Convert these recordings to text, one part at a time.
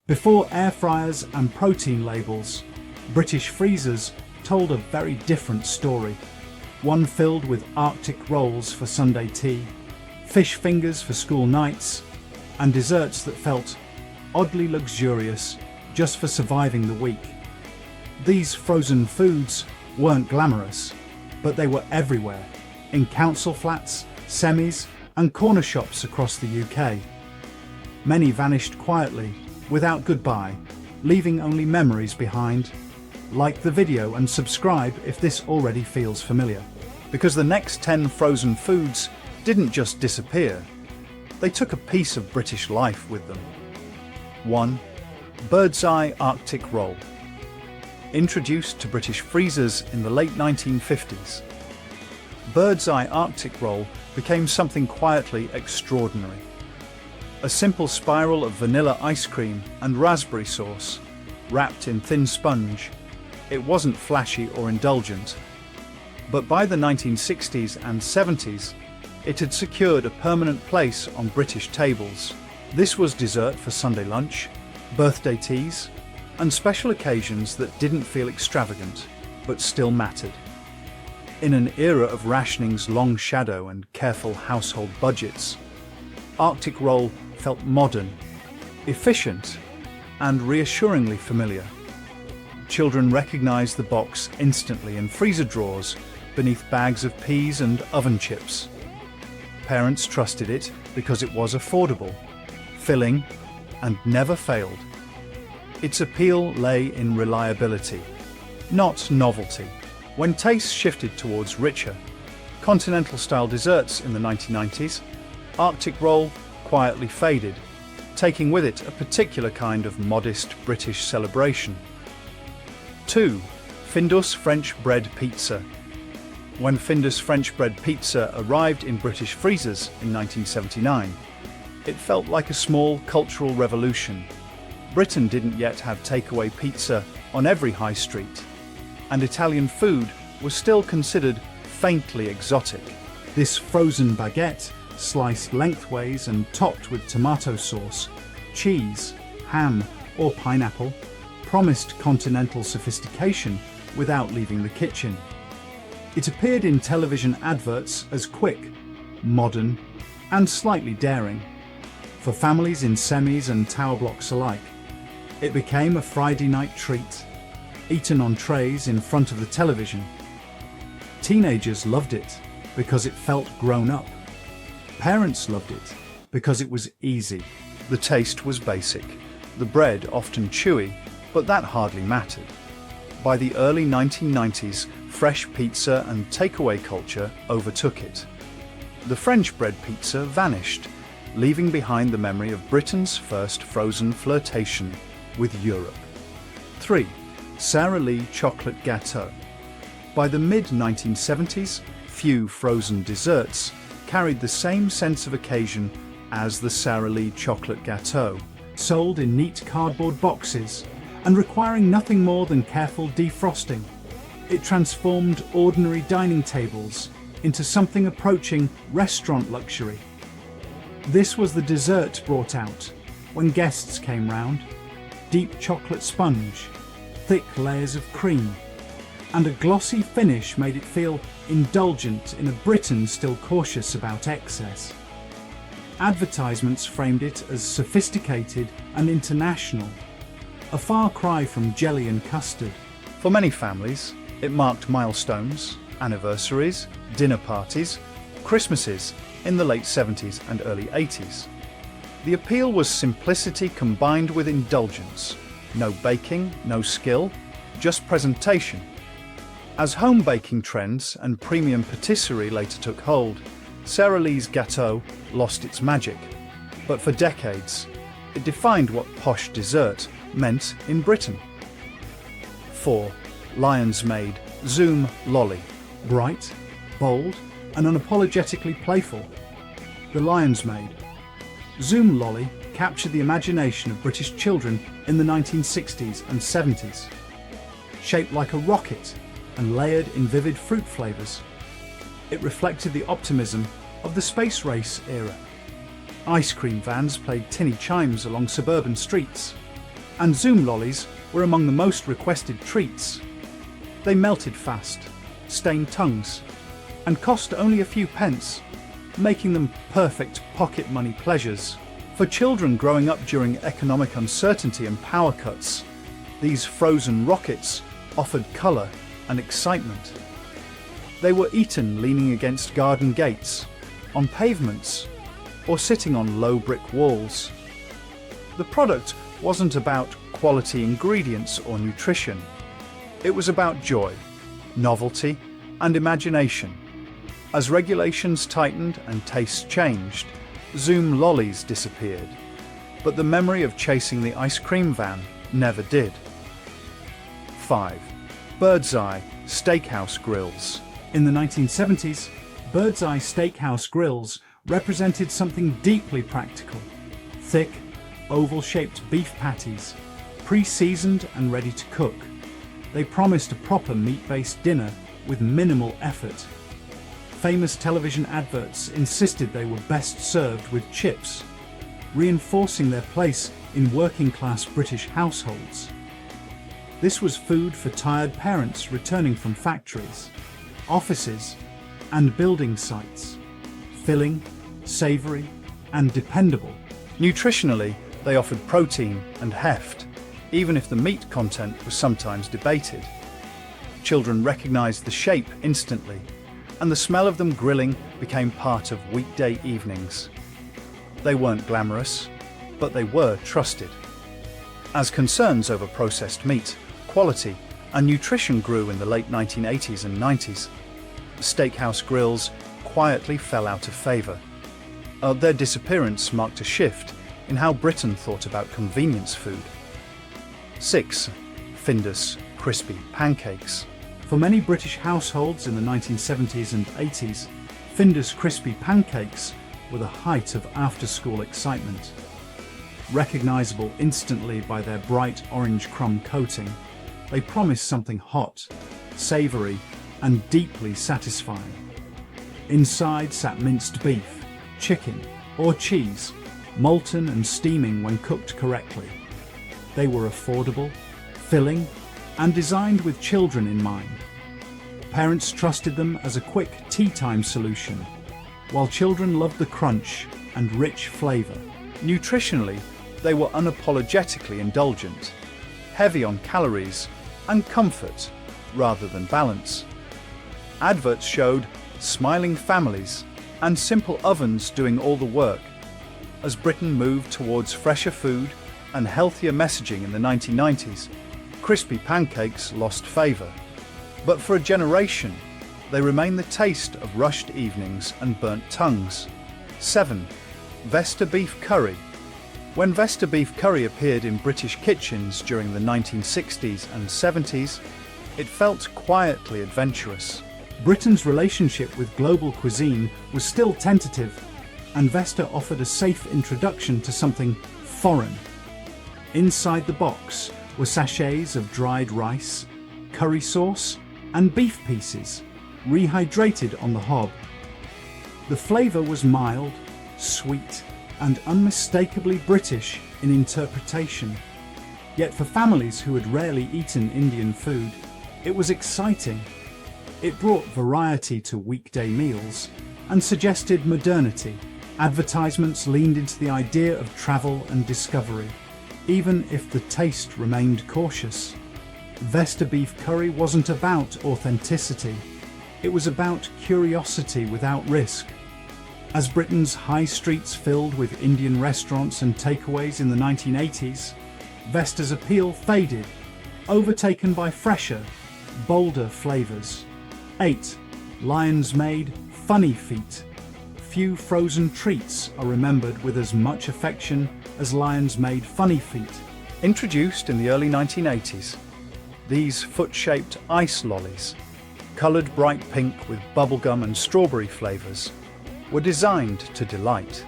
Before air fryers and protein labels, British freezers told a very different story. One filled with Arctic rolls for Sunday tea, fish fingers for school nights, and desserts that felt oddly luxurious just for surviving the week. These frozen foods weren't glamorous, but they were everywhere, in council flats, semis, and corner shops across the UK. Many vanished quietly, without goodbye, leaving only memories behind. Like the video and subscribe if this already feels familiar. Because the next 10 frozen foods didn't just disappear, they took a piece of British life with them. 1. Bird's Eye Arctic Roll. Introduced to British freezers in the late 1950s, Bird's Eye Arctic Roll became something quietly extraordinary. A simple spiral of vanilla ice cream and raspberry sauce, wrapped in thin sponge. It wasn't flashy or indulgent, but by the 1960s and 70s, it had secured a permanent place on British tables. This was dessert for Sunday lunch, birthday teas, and special occasions that didn't feel extravagant, but still mattered. In an era of rationing's long shadow and careful household budgets, Arctic Roll felt modern, efficient, and reassuringly familiar. Children recognized the box instantly in freezer drawers beneath bags of peas and oven chips. Parents trusted it because it was affordable, filling, and never failed. Its appeal lay in reliability, not novelty. When tastes shifted towards richer, continental-style desserts in the 1990s, Arctic Roll quietly faded, taking with it a particular kind of modest British celebration. 2. Findus French Bread Pizza. When Findus French Bread Pizza arrived in British freezers in 1979, it felt like a small cultural revolution. Britain didn't yet have takeaway pizza on every high street, and Italian food was still considered faintly exotic. This frozen baguette, sliced lengthways and topped with tomato sauce, cheese, ham, or pineapple, promised continental sophistication without leaving the kitchen. It appeared in television adverts as quick, modern, and slightly daring. For families in semis and tower blocks alike, it became a Friday night treat, eaten on trays in front of the television. Teenagers loved it because it felt grown up. Parents loved it because it was easy. The taste was basic, the bread often chewy, but that hardly mattered. By the early 1990s, fresh pizza and takeaway culture overtook it. The French bread pizza vanished, leaving behind the memory of Britain's first frozen flirtation with Europe. 3. Sara Lee Chocolate Gâteau. By the mid-1970s, few frozen desserts carried the same sense of occasion as the Sara Lee Chocolate Gâteau, sold in neat cardboard boxes and requiring nothing more than careful defrosting. It transformed ordinary dining tables into something approaching restaurant luxury. This was the dessert brought out when guests came round: deep chocolate sponge, thick layers of cream, and a glossy finish made it feel indulgent in a Britain still cautious about excess. Advertisements framed it as sophisticated and international, a far cry from jelly and custard. For many families, it marked milestones, anniversaries, dinner parties, Christmases in the late 70s and early 80s. The appeal was simplicity combined with indulgence. No baking, no skill, just presentation. As home baking trends and premium patisserie later took hold, Sara Lee's gâteau lost its magic. But for decades, it defined what posh dessert meant in Britain. 4. Lion's Made Zoom Lolly. Bright, bold, and unapologetically playful. The Lion's Made Zoom Lolly captured the imagination of British children in the 1960s and 70s. Shaped like a rocket and layered in vivid fruit flavours, it reflected the optimism of the space race era. Ice cream vans played tinny chimes along suburban streets, And Zoom lollies were among the most requested treats. They melted fast, stained tongues, and cost only a few pence, making them perfect pocket money pleasures. For children growing up during economic uncertainty and power cuts, these frozen rockets offered colour and excitement. They were eaten leaning against garden gates, on pavements, or sitting on low brick walls. The product wasn't about quality ingredients or nutrition. It was about joy, novelty, and imagination. As regulations tightened and tastes changed, Zoom lollies disappeared, but the memory of chasing the ice cream van never did. 5. Bird's Eye Steakhouse Grills. In the 1970s, Bird's Eye Steakhouse grills represented something deeply practical. Thick, oval-shaped beef patties, pre-seasoned and ready to cook. They promised a proper meat-based dinner with minimal effort. Famous television adverts insisted they were best served with chips, reinforcing their place in working-class British households. This was food for tired parents returning from factories, offices, and building sites. Filling, savoury, and dependable. Nutritionally, they offered protein and heft, even if the meat content was sometimes debated. Children recognised the shape instantly, and the smell of them grilling became part of weekday evenings. They weren't glamorous, but they were trusted. As concerns over processed meat, quality, and nutrition grew in the late 1980s and 90s, steakhouse grills quietly fell out of favour. Their disappearance marked a shift in how Britain thought about convenience food. 6. Findus Crispy Pancakes. For many British households in the 1970s and 80s, Findus Crispy Pancakes were the height of after-school excitement. Recognisable instantly by their bright orange crumb coating, they promised something hot, savoury, and deeply satisfying. Inside sat minced beef, chicken, or cheese, molten and steaming when cooked correctly. They were affordable, filling, and designed with children in mind. Parents trusted them as a quick tea-time solution, while children loved the crunch and rich flavour. Nutritionally, they were unapologetically indulgent, heavy on calories and comfort rather than balance. Adverts showed smiling families and simple ovens doing all the work. As Britain moved towards fresher food and healthier messaging in the 1990s, crispy pancakes lost favour. But for a generation, they remain the taste of rushed evenings and burnt tongues. 7. Vesta Beef Curry. When Vesta Beef Curry appeared in British kitchens during the 1960s and 70s, it felt quietly adventurous. Britain's relationship with global cuisine was still tentative, and Vesta offered a safe introduction to something foreign. Inside the box were sachets of dried rice, curry sauce, and beef pieces, rehydrated on the hob. The flavour was mild, sweet, and unmistakably British in interpretation. Yet for families who had rarely eaten Indian food, it was exciting. It brought variety to weekday meals and suggested modernity. Advertisements leaned into the idea of travel and discovery, even if the taste remained cautious. Vesta Beef Curry wasn't about authenticity. It was about curiosity without risk. As Britain's high streets filled with Indian restaurants and takeaways in the 1980s, Vesta's appeal faded, overtaken by fresher, bolder flavours. 8. Lion's Made Funny Feet. Few frozen treats are remembered with as much affection as Lion's Made Funny Feet. Introduced in the early 1980s, these foot-shaped ice lollies, coloured bright pink with bubblegum and strawberry flavours, were designed to delight.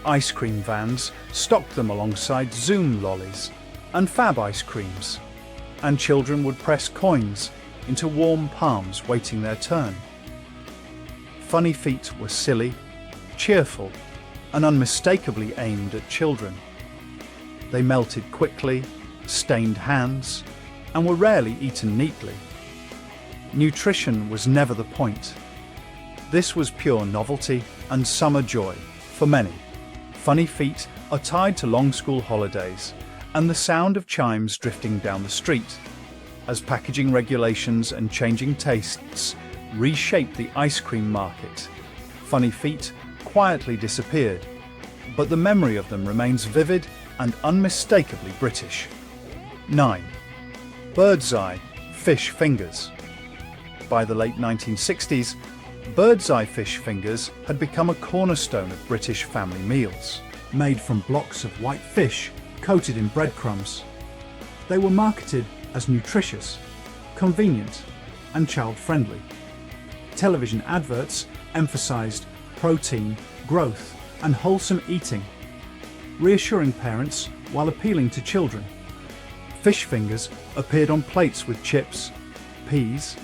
Ice cream vans stocked them alongside Zoom lollies and Fab ice creams, and children would press coins into warm palms waiting their turn. Funny Feet were silly, cheerful, and unmistakably aimed at children. They melted quickly, stained hands, and were rarely eaten neatly. Nutrition was never the point. This was pure novelty and summer joy for many. Funny feet are tied to long school holidays and the sound of chimes drifting down the street. As packaging regulations and changing tastes reshaped the ice cream market, Funny feet quietly disappeared, but the memory of them remains vivid and unmistakably British. 9. Bird's eye fish fingers. By the late 1960s, bird's eye fish fingers had become a cornerstone of British family meals. Made from blocks of white fish coated in breadcrumbs, they were marketed as nutritious, convenient, and child-friendly. Television adverts emphasized protein, growth, and wholesome eating, reassuring parents while appealing to children. Fish fingers appeared on plates with chips, peas,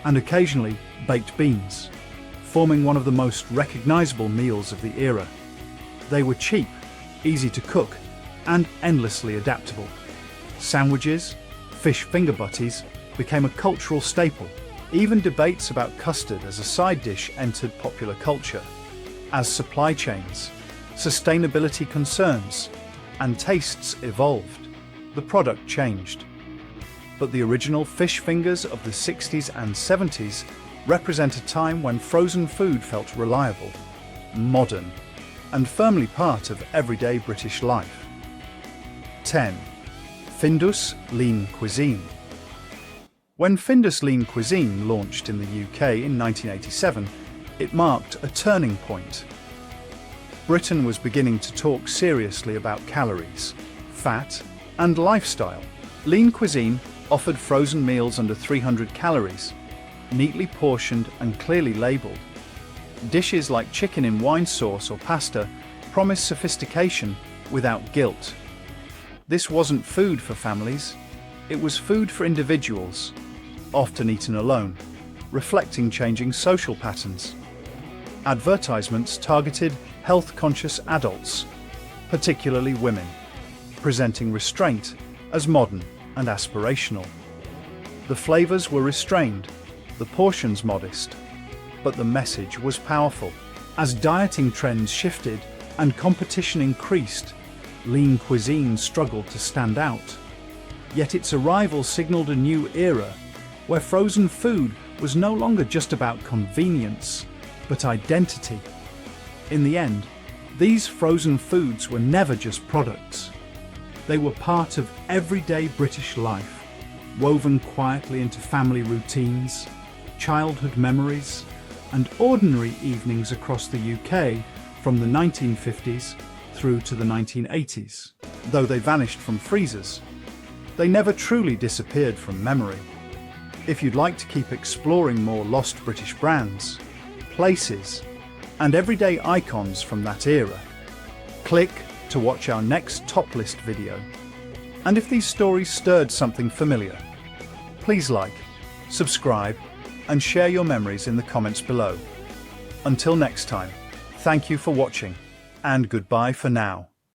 and occasionally baked beans, forming one of the most recognizable meals of the era. They were cheap, easy to cook, and endlessly adaptable. Sandwiches, fish finger butties became a cultural staple. Even debates about custard as a side dish entered popular culture. As supply chains, sustainability concerns, and tastes evolved, the product changed. But the original fish fingers of the 60s and 70s represent a time when frozen food felt reliable, modern, and firmly part of everyday British life. 10. Findus Lean Cuisine. When Findus Lean Cuisine launched in the UK in 1987, it marked a turning point. Britain was beginning to talk seriously about calories, fat, and lifestyle. Lean cuisine offered frozen meals under 300 calories, neatly portioned and clearly labelled. Dishes like chicken in wine sauce or pasta promised sophistication without guilt. This wasn't food for families, it was food for individuals, often eaten alone, reflecting changing social patterns. Advertisements targeted health-conscious adults, particularly women, presenting restraint as modern and aspirational. The flavors were restrained, the portions modest, but the message was powerful. As dieting trends shifted and competition increased, lean cuisine struggled to stand out. Yet its arrival signaled a new era, where frozen food was no longer just about convenience, but identity. In the end, these frozen foods were never just products. They were part of everyday British life, woven quietly into family routines, childhood memories, and ordinary evenings across the UK from the 1950s through to the 1980s. Though they vanished from freezers, they never truly disappeared from memory. If you'd like to keep exploring more lost British brands, places, and everyday icons from that era, click to watch our next top list video. And if these stories stirred something familiar, please like, subscribe, and share your memories in the comments below. Until next time, thank you for watching, and goodbye for now.